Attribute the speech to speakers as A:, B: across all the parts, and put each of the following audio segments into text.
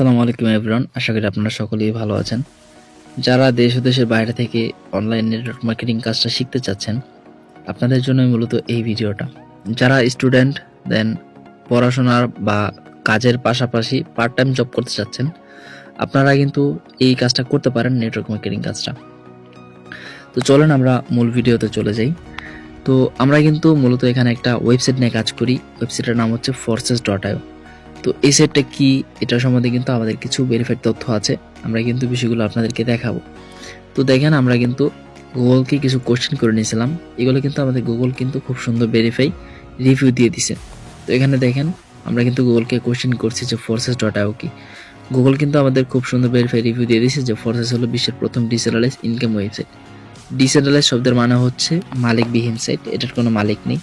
A: আসসালামু আলাইকুম এভরিওয়ান, আশা করি আপনারা সকলেই ভালো আছেন। যারা দেশ ও দেশের বাইরে থেকে অনলাইন নেটওয়ার্ক মার্কেটিং কাজটা শিখতে চাচ্ছেন, আপনাদের জন্যই মূলত এই ভিডিওটা। যারা স্টুডেন্ট দেন পড়াশোনার বা কাজের পাশাপাশি পার্ট টাইম জব করতে চাচ্ছেন, আপনারা কিন্তু এই কাজটা করতে পারেন, নেটওয়ার্ক মার্কেটিং কাজটা। তো চলেন আমরা মূল ভিডিওতে চলে যাই। তো আমরা কিন্তু মূলত এখানে একটা ওয়েবসাইট নিয়ে কাজ করি। ওয়েবসাইটের নাম হচ্ছে forces.io। তো এই সাইটটা কি, এটা সম্বন্ধে কিন্তু আমাদের কিছু ভেরিফাইড তথ্য আছে, আমরা কিন্তু বিষয়গুলো আপনাদেরকে দেখাবো। তো দেখেন, আমরা কিন্তু গুগলকে কিছু কোশ্চেন করে নিয়েছিলাম, এগুলো কিন্তু আমাদের গুগল কিন্তু খুব সুন্দর ভেরিফাই রিভিউ দিয়ে দিছে। তো এখানে দেখেন, আমরা কিন্তু গুগলকে কোশ্চেন করছি যে forces.io কি। গুগল কিন্তু আমাদের খুব সুন্দর ভেরিফাই রিভিউ দিয়ে দিয়েছে যে ফরসেস হলো বিশ্বের প্রথম ডিসেন্ট্রালাইজ ইনকাম ওয়েবসাইট। ডিসেন্ট্রালাইজ শব্দের মানে হচ্ছে মালিকবিহীন সাইট, এটার কোনো মালিক নেই।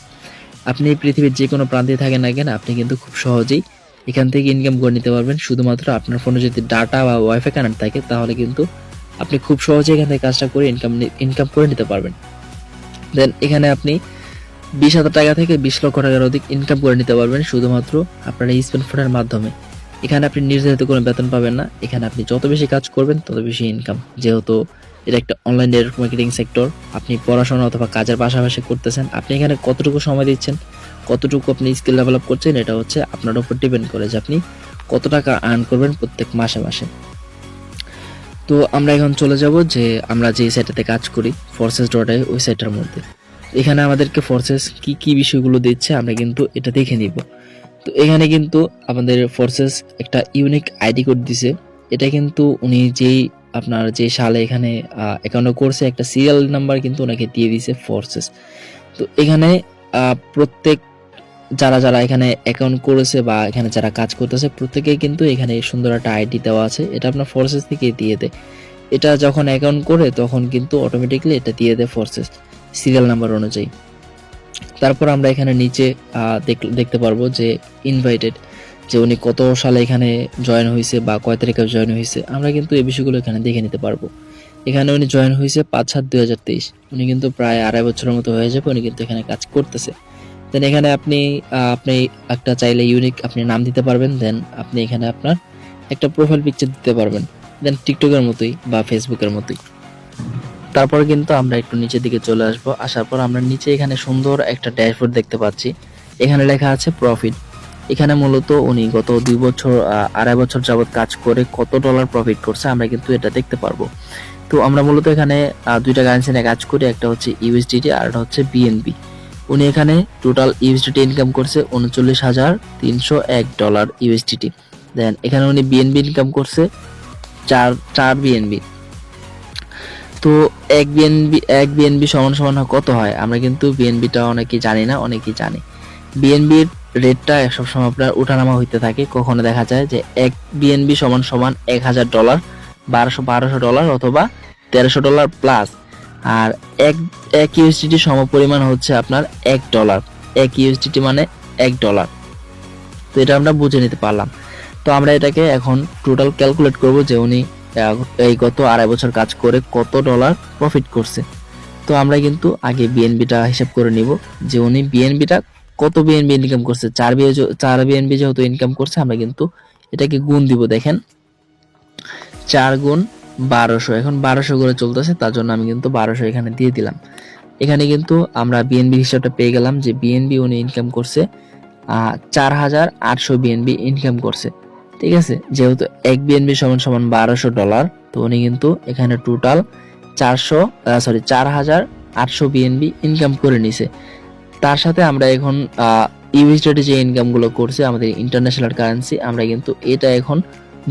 A: আপনি পৃথিবীর যে কোনো প্রান্তে থাকেন না কেন, আপনি কিন্তু খুব সহজেই এখান থেকে ইনকাম করে নিতে পারবেন। শুধুমাত্র আপনার ফোনে যদি ডাটা বা ওয়াইফাই কানেক্ট থাকে, তাহলে কিন্তু আপনি খুব সহজেই এখান থেকে কাজটা করে ইনকাম করে নিতে পারবেন। দেন এখানে আপনি 20,000 টাকা থেকে 20 লক্ষ টাকার অধিক ইনকাম করে নিতে পারবেন শুধুমাত্র আপনার এই স্মার্টফোনের মাধ্যমে। এখানে আপনি নির্ধারিত কোনো বেতন পাবেন না, এখানে আপনি যত বেশি কাজ করবেন তত বেশি ইনকাম। যেহেতু এটা একটা অনলাইন নেটওয়ার্ক মার্কেটিং সেক্টর, আপনি পড়াশোনা অথবা কাজের পাশাপাশি করতেছেন, আপনি এখানে কতটুকু সময় দিচ্ছেন, কতটুকু আপনি স্কিল ডেভেলপ করছেন, এটা হচ্ছে আপনার উপর ডিপেন্ড করে যে আপনি কত টাকা আর্ন করবেন প্রত্যেক মাসে মাসে। তো আমরা এখন চলে যাব যে আমরা যে সাইটটাতে কাজ করি forces.io, ওই সাইটটার মধ্যে। এখানে আমাদেরকে ফরসেস কি কি বিষয়গুলো দিচ্ছে আমরা কিন্তু এটা দেখে নিব। তো এখানে কিন্তু আমাদের ফরসেস একটা ইউনিক আইডি কোড দিছে। এটা কিন্তু উনি যেই আপনার যে সালে এখানে অ্যাকাউন্ট করছে, একটা সিরিয়াল নাম্বার কিন্তু ওনাকে দিয়ে দিয়েছে ফরসেস। তো এখানে প্রত্যেক যারা যারা এখানে অ্যাকাউন্ট করেছে বা এখানে যারা কাজ করতেছে, প্রত্যেকেই কিন্তু এখানে সুন্দর একটা আইডি দেওয়া আছে, এটা আপনার ফরসেস থেকে দিয়ে দেয়। এটা যখন অ্যাকাউন্ট করে তখন কিন্তু অটোমেটিকলি এটা দিয়ে দেয় ফরসেস সিরিয়াল নাম্বার অনুযায়ী। তারপর আমরা এখানে নিচে দেখতে পারবো যে ইনভাইটেড, যে উনি কত সালে এখানে জয়েন হয়েছে বা কয় তারিখে জয়েন হয়েছে, আমরা কিন্তু এই বিষয়গুলো এখানে দেখে নিতে পারবো। এখানে উনি জয়েন হয়েছে 5/7/2023, উনি কিন্তু প্রায় 2.5 বছরের মতো হয়ে যাবে উনি কিন্তু এখানে কাজ করতেছে। দেন এখানে আপনি একটা চাইলে ইউনিক আপনি নাম দিতে পারবেন। দেন আপনি এখানে আপনার একটা প্রোফাইল পিকচার দিতে পারবেন, দেন টিকটকের মতোই বা ফেসবুকের মতোই। তারপর কিন্তু আমরা একটু নিচের দিকে চলে আসবো। আসার পর আমরা নিচে এখানে সুন্দর একটা ড্যাশবোর্ড দেখতে পাচ্ছি, এখানে লেখা আছে প্রফিট। এখানে মূলত উনি গত 2 বছর 2.5 বছর যাবত কাজ করে কত ডলার প্রফিট করছে আমরা কিন্তু এটা দেখতে পারবো। তো আমরা মূলত এখানে দুইটা কারেন্সি নিয়ে কাজ করি, একটা হচ্ছে ইউএসডিটি আর একটা হচ্ছে বিএনবি। উনি এখানে টোটাল ইউএসডিটি ইনকাম করছে 39,301 ডলার ইউএসডিটি। দেন এখানে উনি বিএনবি ইনকাম করছে 4 বিএনবি। তো এক বিএনবি সমান সমান কত হয়, আমরা কিন্তু বিএনবিটা অনেকেই জানি না, অনেকেই জানে। বিএনবির রেটটা সবসময় আপনার ওঠানামা হইতে থাকে। কখনো দেখা যায় যে এক বিএনবি সমান সমান $1,000, 1200 ডলার অথবা $1300 প্লাস। আর এক ইউএসডিটি সমপরিমাণ হচ্ছে আপনার $1। এক ইউএসডিটি মানে $1। তো এটা আমরা বুঝে নিতে পারলাম। তো আমরা এটাকে এখন টোটাল ক্যালকুলেট করব যে উনি এই গত 2.5 বছর কাজ করে কত ডলার প্রফিট করছে। তো আমরা কিন্তু আগে বিএনবিটা হিসাব করে নিব যে উনি কত বিএনবি ইনকাম করছে। 4 বিএনবি যেহেতু ইনকাম করছে, আমরা কিন্তু এটাকে গুণ দিব। দেখেন 4 গুণ 1200, এখন 1200 করে চলতেছে, তার জন্য আমি কিন্তু 1200 এখানে দিয়ে দিলাম। এখানে কিন্তু আমরা বিএনবি হিসাবটা পেয়ে গেলাম যে বিএনবি উনি ইনকাম করছে 4,800 বিএনবি ইনকাম করছে। ঠিক আছে, যেহেতু এক বিএনবি সমান সমান $1200, তো উনি কিন্তু এখানে টোটাল 4,800 বিএনবি ইনকাম করে নিছে। তার সাথে আমরা এখন ইউএসডিটি যে ইনকাম গুলো করছে আমাদের ইন্টারন্যাশনাল কারেন্সি, আমরা কিন্তু এটা এখন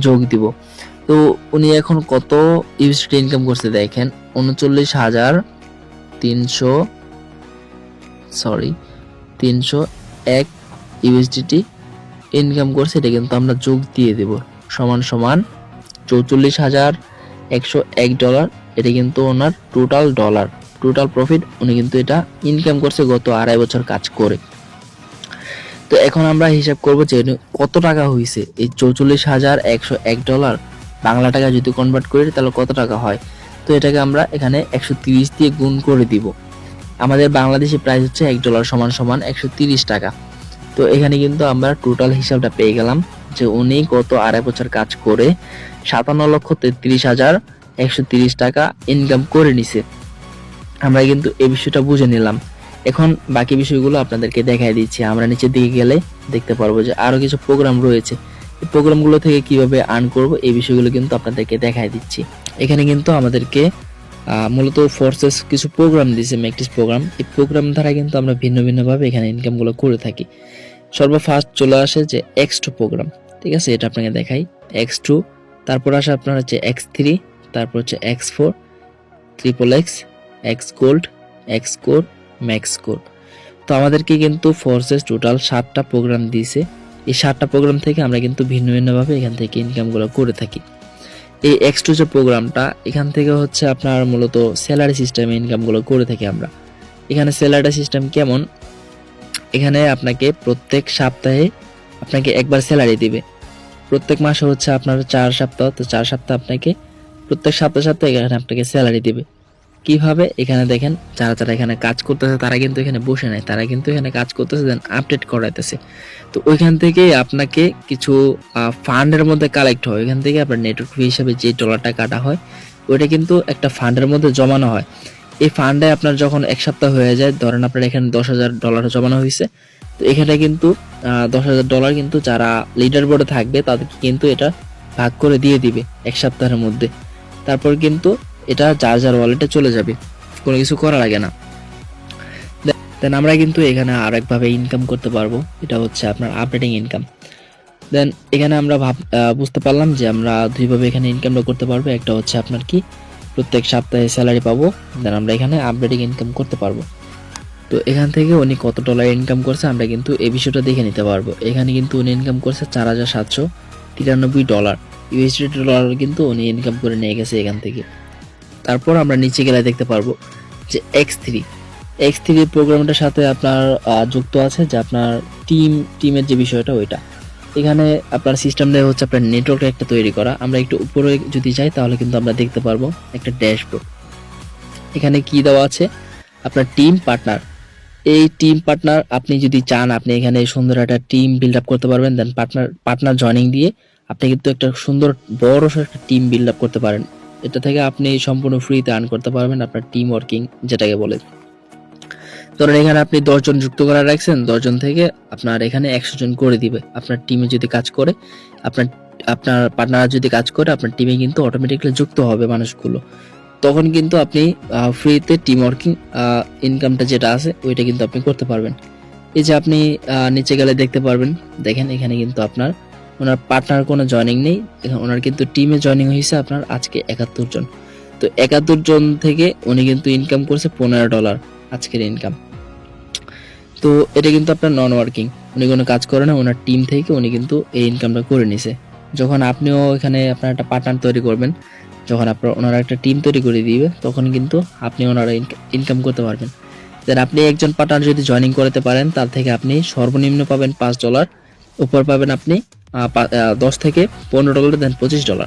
A: যোগ দিব। তো উনি এখন কত ইউএসডিটি ইনকাম করছে দেখেন, 301 ইউএসডিটি ইনকাম করছে। এটা কিন্তু আমরা যোগ দিয়ে দেব, সমান সমান 44,101 ডলার। এটা কিন্তু ওনার টোটাল প্রফিট, উনি কিন্তু এটা ইনকাম করছে গত 2.5 বছর কাজ করে। তো এখন আমরা হিসাব করব যে কত টাকা হয়েছে। এই 44,101 ডলার বাংলা টাকা যদি কনভার্ট করি তাহলে কত টাকা হয়। তো এটাকে আমরা এখানে 130 দিয়ে গুণ করে দিব। আমাদের বাংলাদেশি প্রাইস হচ্ছে $1 সমান সমান 130 টাকা। তো এখানে কিন্তু আমরা টোটাল হিসাবটা পেয়ে গেলাম যে উনি গত 2.5 বছর কাজ করে 57,33,130 টাকা ইনকাম করে নিছে। আমরা কিন্তু এই বিষয়টা বুঝে নিলাম। এখন বাকি বিষয়গুলো আপনাদেরকে দেখাই দিচ্ছি। আমরা নিচের দিকে গেলে দেখতে পারবো যে আরো কিছু প্রোগ্রাম রয়েছে। এই প্রোগ্রামগুলো থেকে কিভাবে আর্ন করব এই বিষয়গুলো কিন্তু আপনাদেরকে দেখাই দিচ্ছি। এখানে কিন্তু আমাদেরকে মূলত ফোর্সেস কিছু প্রোগ্রাম দিয়েছে, ম্যাকটিস প্রোগ্রাম। এই প্রোগ্রাম দ্বারা কিন্তু আমরা ভিন্ন ভিন্নভাবে এখানে ইনকামগুলো করে থাকি। সর্বফার্স্ট চলে আসে যে X2 প্রোগ্রাম, ঠিক আছে, এটা আপনাকে দেখাই। X2, তারপর আসে আপনার হচ্ছে X3, তারপর হচ্ছে X4, triple x, x gold, x core, max core. তো আমাদেরকে কিন্তু ফোর্সেস টোটাল 7টা প্রোগ্রাম দিয়েছে। এই 7টা প্রোগ্রাম থেকে আমরা কিন্তু ভিন্ন ভিন্নভাবে এখান থেকে ইনকামগুলো করে থাকি। এই X2 যে প্রোগ্রামটা, এখান থেকে হচ্ছে আপনার মূলত স্যালারি সিস্টেমে ইনকামগুলো করে থাকি আমরা। এখানে স্যালারি সিস্টেম কেমন, এখানে আপনাকে প্রত্যেক সপ্তাহে আপনাকে একবার স্যালারি দিবে। প্রত্যেক মাসে হচ্ছে আপনার 4 সপ্তাহ, তো 4 সপ্তাহ আপনাকে প্রত্যেক সপ্তাহে এখানে আপনাকে স্যালারি দিবে। কিভাবে, এখানে দেখেন যারা যারা এখানে কাজ করতেছে তারা কিন্তু এখানে বসে নাই, তারা কিন্তু এখানে কাজ করতেছে, দেন আপডেট করাইতেছে। তো ওইখান থেকে আপনাকে কিছু ফান্ডের মধ্যে কালেক্ট হয়। ওইখান থেকে আপনার নেটওয়ার্ক ফি হিসাবে যে ডলারটা কাটা হয় ওইটা কিন্তু একটা ফান্ডের মধ্যে জমানো হয়। এই ফান্ডে আপনার যখন 1 সপ্তাহ হয়ে যায়, ধরেন আপনার এখানে $10,000 জমানো হয়েছে, তো এখানে কিন্তু $10,000 কিন্তু যারা লিডার বোর্ডে থাকবে তাদেরকে কিন্তু এটা ভাগ করে দিয়ে দিবে 1 সপ্তাহের মধ্যে। তারপর কিন্তু এটা যার যার ওয়ালেটে চলে যাবে, কোনো কিছু করা লাগে না। দেন আমরা কিন্তু এখানে আরেকভাবে ইনকাম করতে পারবো, এটা হচ্ছে আপনার আপডেটিং ইনকাম। দেন এখানে আমরা বুঝতে পারলাম যে আমরা দুইভাবে এখানে ইনকামটা করতে পারবো। একটা হচ্ছে আপনার কি প্রত্যেক সপ্তাহে স্যালারি পাবো, দেন আমরা এখানে আপডেটিং ইনকাম করতে পারবো। তো এখান থেকে উনি কত ডলার ইনকাম করছে আমরা কিন্তু এই বিষয়টা দেখে নিতে পারবো। এখানে কিন্তু উনি ইনকাম করছে $4,793 ইউএসডি ডলার কিন্তু উনি ইনকাম করে নিয়ে গেছে এখান থেকে। তারপর আমরা নিচে গেলে দেখতে পারবো যে X3 প্রোগ্রামটার সাথে আপনার যুক্ত আছে যে আপনার টিমের যে বিষয়টা ওইটা। এখানে আপনার সিস্টেম দেওয়া হচ্ছে আপনার নেটওয়ার্ক একটা তৈরি করা। আমরা একটু উপরে যদি যাই তাহলে কিন্তু আমরা দেখতে পারবো একটা ড্যাশবোর্ড। এখানে কি দেওয়া আছে, আপনার টিম পার্টনার। এই টিম পার্টনার আপনি যদি চান আপনি এখানে সুন্দর একটা টিম বিল্ড আপ করতে পারবেন। দেন পার্টনার জয়েনিং দিয়ে আপনি কিন্তু একটা সুন্দর বড় একটা টিম বিল্ড আপ করতে পারেন। এটা থেকে আপনি সম্পূর্ণ ফ্রিতে আর্ন করতে পারবেন আপনার টিম ওয়ার্কিং যেটাকে বলে। ধরেন এখানে আপনি 10 জন যুক্ত করা রাখছেন, 10 জন থেকে আপনার এখানে 100 জন করে দিবে। আপনার টিমে যদি কাজ করে, আপনার পার্টনার যদি কাজ করে, আপনার টিমে কিন্তু অটোমেটিক্যালি যুক্ত হবে মানুষগুলো। তখন কিন্তু আপনি ফ্রিতে টিম ওয়ার্কিং ইনকামটা যেটা আছে ওইটা কিন্তু আপনি করতে পারবেন। এই যে আপনি নিচে গেলে দেখতে পারবেন, দেখেন এখানে কিন্তু আপনার ওনার পার্টনার কোনো জয়েনিং নেই, ওনার কিন্তু টিমে জয়েনিং হয়েছে আপনার আজকে 71 জন। তো 71 জন থেকে উনি কিন্তু ইনকাম করছে $15 আজকের ইনকাম। তো এটা কিন্তু আপনার নন ওয়ার্কিং, উনি কোনো কাজ করে না, ওনার টিম থেকে উনি কিন্তু এই ইনকামটা করে নিছে। যখন আপনিও এখানে আপনার একটা পার্টনার তৈরি করবেন, যখন আপনার ওনারা একটা টিম তৈরি করে দিবে তখন কিন্তু আপনি ওনারা ইনকাম করতে পারবেন। দেন আপনি একজন পার্টনার যদি জয়েনিং করতে পারেন তার থেকে আপনি সর্বনিম্ন পাবেন $5, উপর পাবেন আপনি 10 থেকে $15, দেন $25।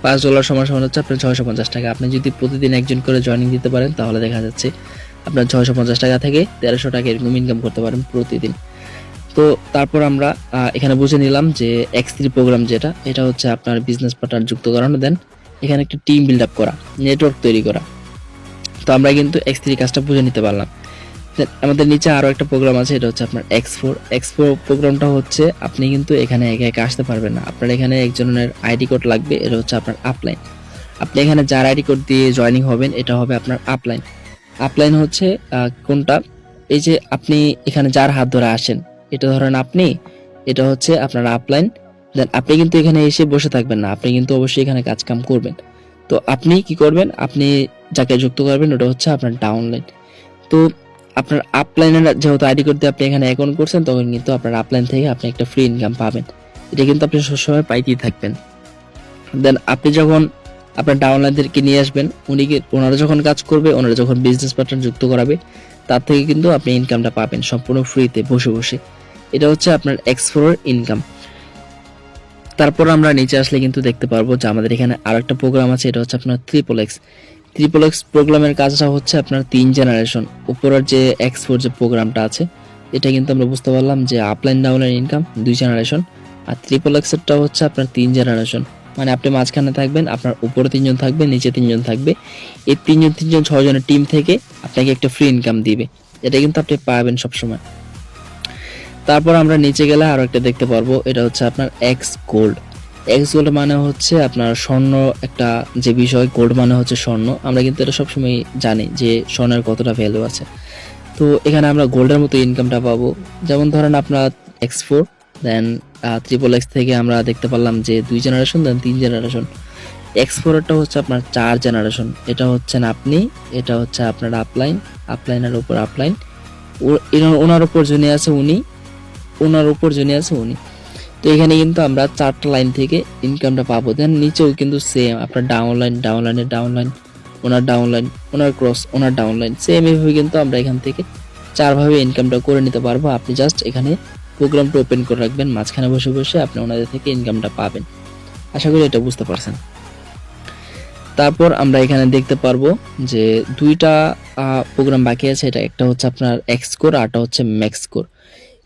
A: $5 সমান সমান হচ্ছে আপনার 650 টাকা। আপনি যদি প্রতিদিন একজন করে জয়েনিং দিতে পারেন তাহলে দেখা যাচ্ছে আপনার 650 টাকা থেকে 1300 টাকা এরকম ইনকাম করতে পারেন প্রতিদিন। তো তারপর আমরা এখানে বুঝে নিলাম যে X3 প্রোগ্রাম যেটা, এটা হচ্ছে আপনার বিজনেস পার্টনার যুক্ত করানো, দেন এখানে একটা টিম বিল্ড আপ করা, নেটওয়ার্ক তৈরি করা। তো আমরা কিন্তু X3 কাজটা বুঝে নিতে পারলাম। আমাদের নিচে আরো একটা প্রোগ্রাম আছে, এটা হচ্ছে আপনার X4 প্রোগ্রামটা হচ্ছে আপনি কিন্তু এখানে একা একা আসতে পারবেন না, আপনার এখানে একজনের আইডি কোড লাগবে। এটা হচ্ছে আপনার আপলাইন। আপনি এখানে যার আইডি কোড দিয়ে জয়েনিং হবেন এটা হবে আপনার আপলাইন। আপলাইন হচ্ছে কোনটা, এই যে আপনি এখানে যার হাত ধরে আসেন, এটা ধরেন আপনি, এটা হচ্ছে আপনার আপলাইন। দেন আপনি কিন্তু এখানে এসে বসে থাকবেন না, আপনি কিন্তু অবশ্যই এখানে কাজ কাম করবেন। তো আপনি কি করবেন, আপনি যাকে যুক্ত করবেন ওটা হচ্ছে আপনার ডাউনলাইন। তো আপনার আপলাইনের যেহেতু আইডি কোড দিয়ে আপনি এখানে অ্যাকাউন্ট করছেন, তখন কিন্তু আপনার আপলাইন থেকে আপনি একটা ফ্রি ইনকাম পাবেন। এটা কিন্তু আপনি সবসময় পাইতেই থাকবেন। দেন আপনি যখন আপনার ডাউনলাইনদেরকে নিয়ে আসবেন, ওনারা যখন কাজ করবে, ওনারা যখন বিজনেস পার্টনার যুক্ত করাবে, তার থেকে কিন্তু আপনি ইনকামটা পাবেন সম্পূর্ণ ফ্রিতে বসে বসে। এটা হচ্ছে আপনার X4 ইনকাম। তারপর আমরা নিচে আসলে কিন্তু দেখতে পারবো যে আমাদের এখানে আরো একটা প্রোগ্রাম আছে, এটা হচ্ছে আপনার ট্রিপল এক্স প্রোগ্রামের কাজটা হচ্ছে আপনার 3 জেনারেশন। উপরের যে X4 যে প্রোগ্রামটা আছে, এটা কিন্তু আমরা বুঝতে পারলাম যে আপলাইন ডাউনলাইন ইনকাম 2 জেনারেশন, আর ট্রিপল এক্সেরটা হচ্ছে আপনার 3 জেনারেশন, মানে আপনি মাঝখানে থাকবেন, আপনার উপরে 3 জন থাকবে, নিচে 3 জন থাকবে। এই 3 জন 3 জন 6 জনের টিম থেকে আপনাকে একটা ফ্রি ইনকাম দিবে, এটা কিন্তু আপনি পাবেন সবসময়। তারপর আমরা নিচে গেলে আরো একটা দেখতে পারবো, এটা হচ্ছে আপনার এক্স গোল্ড। এক্স গোল্ড মানে হচ্ছে আপনার স্বর্ণ একটা যে বিষয়, গোল্ড মানে হচ্ছে স্বর্ণ। আমরা কিন্তু এটা সবসময় জানি যে স্বর্ণের কতটা ভ্যালু আছে। তো এখানে আমরা গোল্ডের মতো ইনকামটা পাবো। যেমন ধরেন আপনার X4, দেন ট্রিপল এক্স থেকে আমরা দেখতে পারলাম যে 2 জেনারেশন, দেন 3 জেনারেশন। X4 হচ্ছে আপনার 4 জেনারেশন, এটা হচ্ছেন আপনি, এটা হচ্ছে আপনার আপলাইন, আপলাইনের উপর আপলাইন, ওনার উপর জুনি আছে উনি, ওনার উপর জুনি আছে উনি। তো এখানে কিন্তু আমরা 4টা লাইন থেকে ইনকামটা পাবো। দেন নিচেও কিন্তু সেম, আপনার ডাউনলাইন, ডাউনলাইনের ডাউনলাইন, ওনার ডাউনলাইন, ওনার ক্রস, ওনার ডাউনলাইন, সেম এভাবে কিন্তু আমরা এখান থেকে 4 ভাবে ইনকামটা করে নিতে পারবো। আপনি জাস্ট এখানে প্রোগ্রামটা ওপেন করে রাখবেন, মাঝখানে বসে বসে আপনি ওনাদের থেকে ইনকামটা পাবেন। আশা করি এটা বুঝতে পারছেন। তারপর আমরা এখানে দেখতে পারবো যে 2টা প্রোগ্রাম বাকি আছে, এটা একটা হচ্ছে আপনার এক্স কোর, আরটা হচ্ছে ম্যাক্স কোর।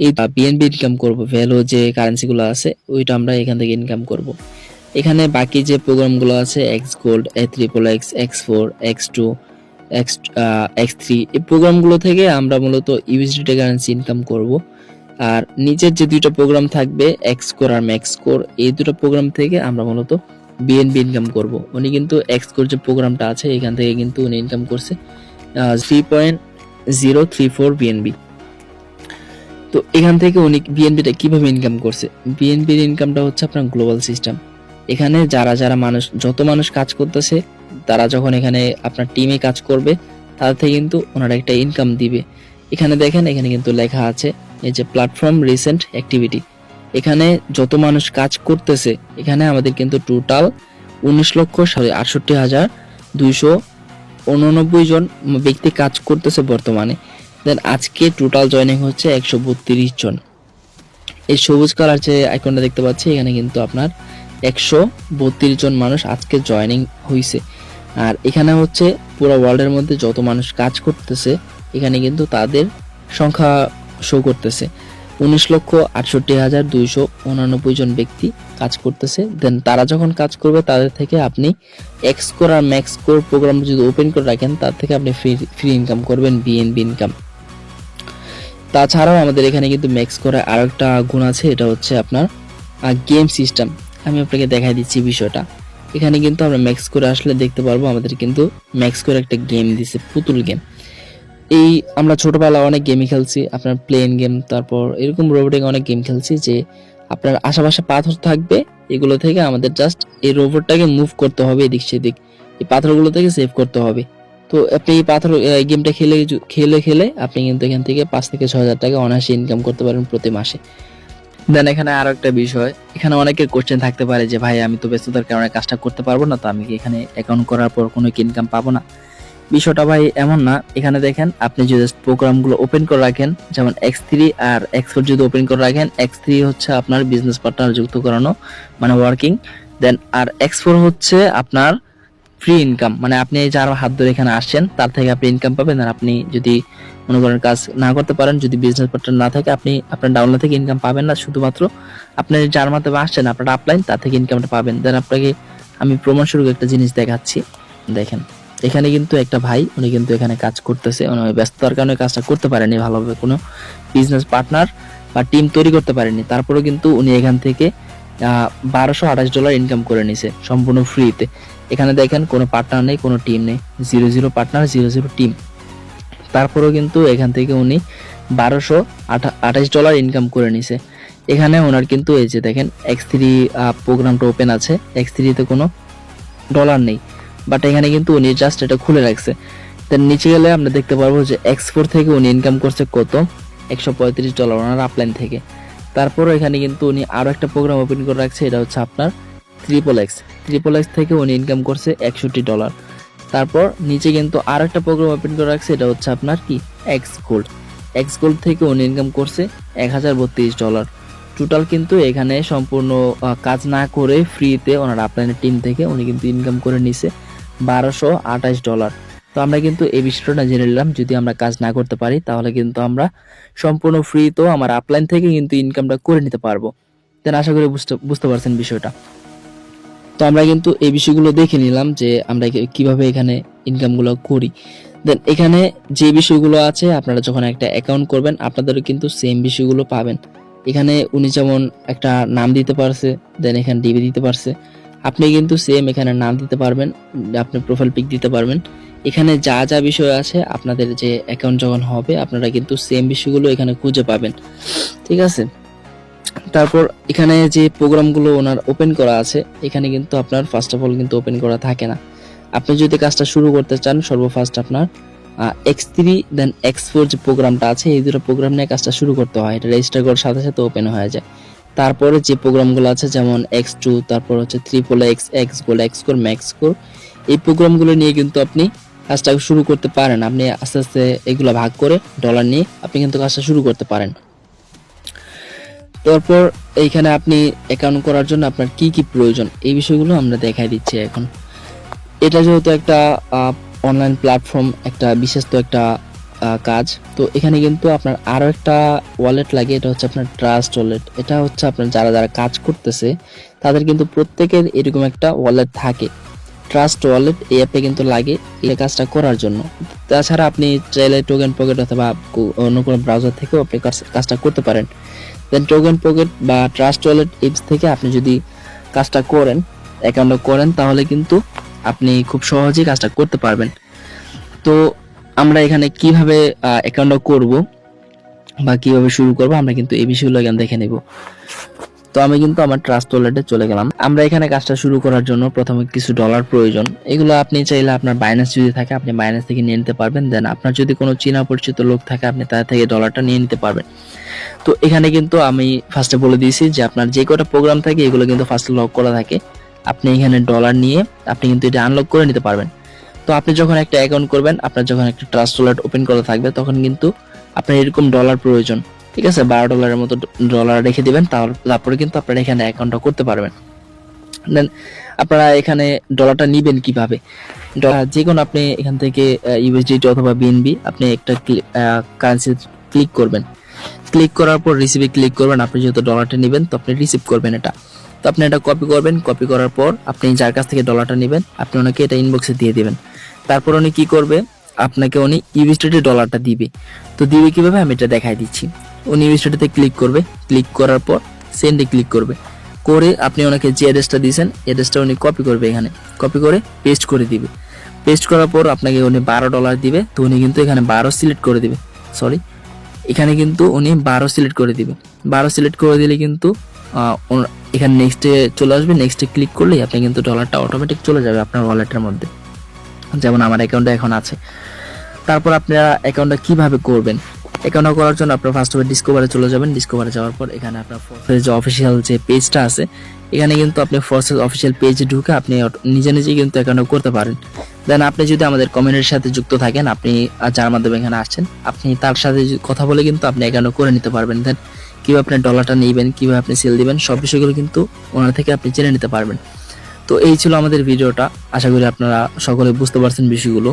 A: এই বিএনবি ইনকাম করব, ভ্যালু যে কারেন্সিগুলো আছে ওইটা আমরা এখান থেকে ইনকাম করব। এখানে বাকি যে প্রোগ্রামগুলো আছে x gold, triple x, X4, X2, X3, এই প্রোগ্রামগুলো থেকে আমরা মূলত ইউএসডিটি কারেন্সি ইনকাম করব। আর নিচের যে 2টা প্রোগ্রাম থাকবে এক্স কোর আর ম্যাক্স কোর, এই 2টা প্রোগ্রাম থেকে আমরা মূলত বিএনবি ইনকাম করব। উনি কিন্তু এক্স কোর যে প্রোগ্রামটা আছে এখান থেকে কিন্তু উনি ইনকাম করছে 3.034 বিএনবি। তো এখান থেকে উনি বিএনবিটা কিভাবে ইনকাম করছে, বিএনবির ইনকামটা হচ্ছে আপনার গ্লোবাল সিস্টেম। এখানে যারা যারা মানুষ, যত মানুষ কাজ করতেছে, তারা যখন এখানে আপনার টিমে কাজ করবে তাদের থেকে কিন্তু ওনারা একটা ইনকাম দিবে। এখানে দেখেন, এখানে কিন্তু লেখা আছে এই যে প্ল্যাটফর্ম রিসেন্ট অ্যাক্টিভিটি, এখানে যত মানুষ কাজ করতেছে, এখানে আমাদের কিন্তু টোটাল 19,68,289 জন ব্যক্তি কাজ করতেছে বর্তমানে। দেন আজকে টোটাল জয়েনিং হচ্ছে 132 জন। এই সবুজ কালার যে আইকনটা দেখতে পাচ্ছি, এখানে কিন্তু আপনার 132 জন মানুষ আজকে জয়েনিং হয়েছে। আর এখানে হচ্ছে পুরো ওয়ার্ল্ডের মধ্যে যত মানুষ কাজ করতেছে, এখানে কিন্তু তাদের সংখ্যা শো করতেছে 19,68,289 জন ব্যক্তি কাজ করতেছে। দেন তারা যখন কাজ করবে তাদের থেকে আপনি এক্স কোর আর ম্যাক্স কোর প্রোগ্রাম যদি ওপেন করে রাখেন, তার থেকে আপনি ফ্রি ইনকাম করবেন, বিএনবি ইনকাম। তাছাড়াও আমাদের এখানে কিন্তু ম্যাক্স করে আরো একটা গুণ আছে, এটা হচ্ছে আপনার গেম সিস্টেম। আমি আপনাকে দেখাই দিচ্ছি বিষয়টা। এখানে কিন্তু আমরা ম্যাক্স করে আসলে দেখতে পারবো আমাদের কিন্তু ম্যাক্স করে একটা গেম দিছে, পুতুল গেম। এই আমরা ছোটবেলায় অনেক গেমই খেলছি, আপনার প্লেন গেম, তারপর এরকম রোবটিক অনেক গেম খেলছি যে আপনার আশেপাশে পাথর থাকবে, এগুলো থেকে আমাদের জাস্ট এই রোবটটাকে মুভ করতে হবে এদিক সেদিক, এই পাথরগুলো থেকে সেভ করতে হবে। তো আপনি এই পাথর গেমটা খেলে খেলে খেলে আপনি কিন্তু এখান থেকে 5 থেকে 6 হাজার টাকা অনায়াসে ইনকাম করতে পারেন প্রতি মাসে। দেন এখানে আরো একটা বিষয়, এখানে অনেকের কোশ্চেন থাকতে পারে যে ভাই আমি তো ব্যস্ততার কারণে কাজটা করতে পারবো না, তো আমি কি এখানে অ্যাকাউন্ট করার পর কোনো ইনকাম পাবো না? বিষয়টা ভাই এমন না। এখানে দেখেন, আপনি যদি প্রোগ্রামগুলো ওপেন করে রাখেন, যেমন X3 আর X4 যদি ওপেন করে রাখেন, X3 হচ্ছে আপনার বিজনেস পার্টনার যুক্ত করানো, মানে ওয়ার্কিং। দেন আর X4 হচ্ছে আপনার ফ্রি ইনকাম, মানে আপনি যার হাত ধরে এখানে আসছেন তার থেকে আপনি ইনকাম পাবেন। আর আপনি যদি মনে করেন কাজ না করতে পারেন, যদি বিজনেস পার্টনার না থাকে, আপনি আপনার ডাউনলাইন থেকে ইনকাম পাবেন না, শুধুমাত্র আপনি যার মাধ্যমে আসছেন আপনার আপলাইন, তার থেকে ইনকামটা পাবেন। দেন আপনাকে আমি প্রমাণস্বরূপ একটা জিনিস দেখাচ্ছি, দেখেন এখানে কিন্তু একটা ভাই, উনি কিন্তু এখানে কাজ করতেছে, উনি ব্যস্ততার কারণে কাজটা করতে পারেনি ভালোভাবে, কোনো বিজনেস পার্টনার বা টিম তৈরি করতে পারেনি, তারপরেও কিন্তু উনি এখান থেকে $1228 ইনকাম করে নিছে সম্পূর্ণ ফ্রিতে। এখানে দেখেন কোনো পার্টনার নেই, কোনো টিম নেই, 0 পার্টনার 0 টিম, তারপরেও কিন্তু এখান থেকে উনি $1228 ইনকাম করে নিছে। এখানে ওনার কিন্তু এই যে দেখেন X3 প্রোগ্রামটা ওপেন আছে, X3 তে কোনো ডলার নেই, বাট এখানে কিন্তু উনি জাস্ট এটা খুলে রাখছে। দেন নিচে গেলে আমরা দেখতে পারবো যে X4 থেকে উনি ইনকাম করছে কত, $135 ওনার আপলাইন থেকে। তারপর এখানে কিন্তু উনি আরো একটা প্রোগ্রাম ওপেন করে রাখছে, এটা হচ্ছে আপনার ট্রিপল এক্স থেকে উনি ইনকাম করছে $61। তারপর নিচে কিন্তু আরো একটা প্রোগ্রাম ওপেন করে রাখছে, এটা হচ্ছে আপনার কি এক্স গোল্ড থেকে উনি ইনকাম করছে $1032। টোটাল কিন্তু এখানে সম্পূর্ণ কাজ না করে ফ্রিতে ওনার আপলাইনের টিম থেকে উনি কিন্তু ইনকাম করে নিছে $1228। তো আমরা কিন্তু এই বিষয়টা জেনে নিলাম, যদি আমরা কাজ না করতে পারি তাহলে কিন্তু আমরা সম্পূর্ণ ফ্রি তো আমার আপলাইন থেকে কিন্তু ইনকামটা করে নিতে পারবো। দেন আশা করি বুঝতে পারছেন বিষয়টা। তো আমরা কিন্তু এই বিষয়গুলো দেখে নিলাম যে আমরা কিভাবে এখানে ইনকামগুলো করি। দেন এখানে যে বিষয়গুলো আছে, আপনারা যখন একটা অ্যাকাউন্ট করবেন আপনাদেরও কিন্তু সেম বিষয়গুলো পাবেন। এখানে উনি যেমন একটা নাম দিতে পারছে, দেন এখানে ডিবি দিতে পারছে, আপনি কিন্তু সেম এখানে নাম দিতে পারবেন, আপনি প্রোফাইল পিক দিতে পারবেন। এখানে যা যা বিষয় আছে আপনাদের যে অ্যাকাউন্ট যখন হবে আপনারা কিন্তু সেম বিষয়গুলো এখানে খুঁজে পাবেন, ঠিক আছে। তারপর এখানে যে প্রোগ্রামগুলো ওনার ওপেন করা আছে, এখানে কিন্তু আপনার ফার্স্ট অফ অল কিন্তু ওপেন করা থাকে না। আপনি যদি কাজটা শুরু করতে চান, সর্বফার্স্ট আপনার X3 দেন X4 যে প্রোগ্রামটা আছে, এই দুটো প্রোগ্রাম নিয়ে কাজটা শুরু করতে হয়। এটা রেজিস্টার করার সাথে সাথে ওপেন হয়ে যায়। তারপরে যে প্রোগ্রামগুলো আছে যেমন X2, তারপর হচ্ছে XXX, Xgold, Xcore, Maxcore, এই প্রোগ্রামগুলো নিয়ে কিন্তু আপনি কাজটা শুরু করতে পারেন। আপনি আস্তে আস্তে এগুলো ভাগ করে ডলার নিয়ে আপনি কিন্তু কাজটা শুরু করতে পারেন। তারপর এইখানে আপনি অ্যাকাউন্ট করার জন্য আপনার কি কি প্রয়োজন এই বিষয়গুলো আমরা দেখাই দিচ্ছি এখন। এটা যেহেতু একটা অনলাইন প্ল্যাটফর্ম, একটা বিশেষ তো একটা কাজ, তো এখানে কিন্তু আপনার আরও একটা ওয়ালেট লাগে, এটা হচ্ছে আপনার ট্রাস্ট ওয়ালেট। এটা হচ্ছে আপনার যারা যারা কাজ করতেছে তাদের কিন্তু প্রত্যেকের এরকম একটা ওয়ালেট থাকে। ট্রাস্ট ওয়ালেট এই অ্যাপে কিন্তু লাগে এই কাজটা করার জন্য। তাছাড়া আপনি চাইলে টোকেন পকেট অথবা অন্য কোনো ব্রাউজার থেকেও আপনি কাজটা করতে পারেন। দেন টোকেন পকেট বা ট্রাস্ট ওয়ালেট অ্যাপস থেকে আপনি যদি কাজটা করেন, অ্যাকাউন্ট করেন, তাহলে কিন্তু আপনি খুব সহজেই কাজটা করতে পারবেন। তো আমরা এখানে কিভাবে অ্যাকাউন্ট করব বা কিভাবে শুরু করব আমরা কিন্তু এই বিষয়গুলো এখানে দেখে নেব। তো আমি কিন্তু আমার ট্রাস্ট ওয়ালেটে চলে গেলাম। আমরা এখানে কাজটা শুরু করার জন্য প্রথমে কিছু ডলার প্রয়োজন। এগুলো আপনি চাইলে আপনার বাইন্যান্স যদি থাকে আপনি বাইন্যান্স থেকে নিয়ে নিতে পারবেন। দেন আপনার যদি কোনো চেনা পরিচিত লোক থাকে আপনি তার থেকে ডলারটা নিয়ে নিতে পারবেন। তো এখানে কিন্তু আমি ফার্স্টে বলে দিয়েছি যে আপনার যে কটা প্রোগ্রাম থাকে এগুলো কিন্তু ফার্স্টে লক করা থাকে। আপনি এখানে ডলার নিয়ে আপনি কিন্তু এটা আনলক করে নিতে পারবেন। তো আপনি যখন একটা অ্যাকাউন্ট করবেন, আপনার যখন একটা ট্রাস্ট ওয়ালেট ওপেন করা থাকবে, তখন কিন্তু আপনার এরকম ডলার প্রয়োজন, ঠিক আছে। $12 মতো ডলার রেখে দিবেন, তারপরে কিন্তু আপনারা এখানে অ্যাকাউন্টটা করতে পারবেন। দেন আপনারা এখানে ডলারটা নিবেন কিভাবে, যে কোনো আপনি এখান থেকে ইউএসডিটি অথবা বিএনবি আপনি একটা কারেন্সি ক্লিক করবেন। ক্লিক করার পর রিসিভে ক্লিক করবেন। আপনি যেহেতু ডলারটা নেবেন তো আপনি রিসিভ করবেন এটা। তো আপনি এটা কপি করবেন, কপি করার পর আপনি যার কাছ থেকে ডলারটা নেবেন আপনি ওনাকে এটা ইনবক্সে দিয়ে দিবেন। তারপর উনি কি করবে, আপনাকে উনি ইউএসডিটি ডলারটা দিবে। তো দিবে কিভাবে আমি এটা দেখাই দিচ্ছি। উনি ইউএসডিটিতে ক্লিক করবে, ক্লিক করার পর সেন্ডে ক্লিক করবে, করে আপনি ওনাকে যে অ্যাড্রেসটা দিয়েছেন অ্যাড্রেসটা উনি কপি করবে, এখানে কপি করে পেস্ট করে দিবে। পেস্ট করার পর আপনাকে উনি $12 দিবে। তো উনি কিন্তু এখানে 12 সিলেক্ট করে দিবে, সরি এখানে কিন্তু উনি 12 সিলেক্ট করে দিবে। 12 সিলেক্ট করে দিলে কিন্তু এখানে নেক্সটে চলে আসবে। নেক্সটে ক্লিক করলেই আপনি কিন্তু ডলারটা অটোমেটিক চলে যাবে আপনার ওয়ালেটের মধ্যে, যেমন আমার অ্যাকাউন্টে এখন আছে। তারপর আপনারা অ্যাকাউন্টটা কিভাবে করবেন, অ্যাকাউন্ট করার জন্য আপনারা ফার্স্ট অফ ডিসকভারে চলে যাবেন। ডিসকভারে যাওয়ার পর এখানে আপনার ফোর্সের যে অফিসিয়াল যে পেজটা আছে, এখানে কিন্তু আপনি ফোর্সের অফিসিয়াল পেজে ঢুকে আপনি নিজে নিজেই কিন্তু অ্যাকাউন্ট করতে পারেন। দেন আপনি যদি আমাদের কমিউনিটির সাথে যুক্ত থাকেন, আপনি যার মাধ্যমে এখানে আসছেন আপনি তার সাথে কথা বলে কিন্তু আপনি অ্যাকাউন্ট করে নিতে পারবেন। দেন কীভাবে আপনি ডলারটা নেবেন, কীভাবে আপনি সেল দিবেন, সব বিষয়গুলো কিন্তু ওনার থেকে আপনি জেনে নিতে পারবেন। তো এই ছিল আমাদের ভিডিওটা। আশা করি আপনারা সকলে বুঝতে পারছেন বিষয়গুলো।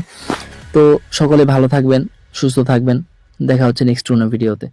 A: তো সকলে ভালো থাকবেন, সুস্থ থাকবেন। দেখা হচ্ছে নেক্সট কোনো ভিডিওতে।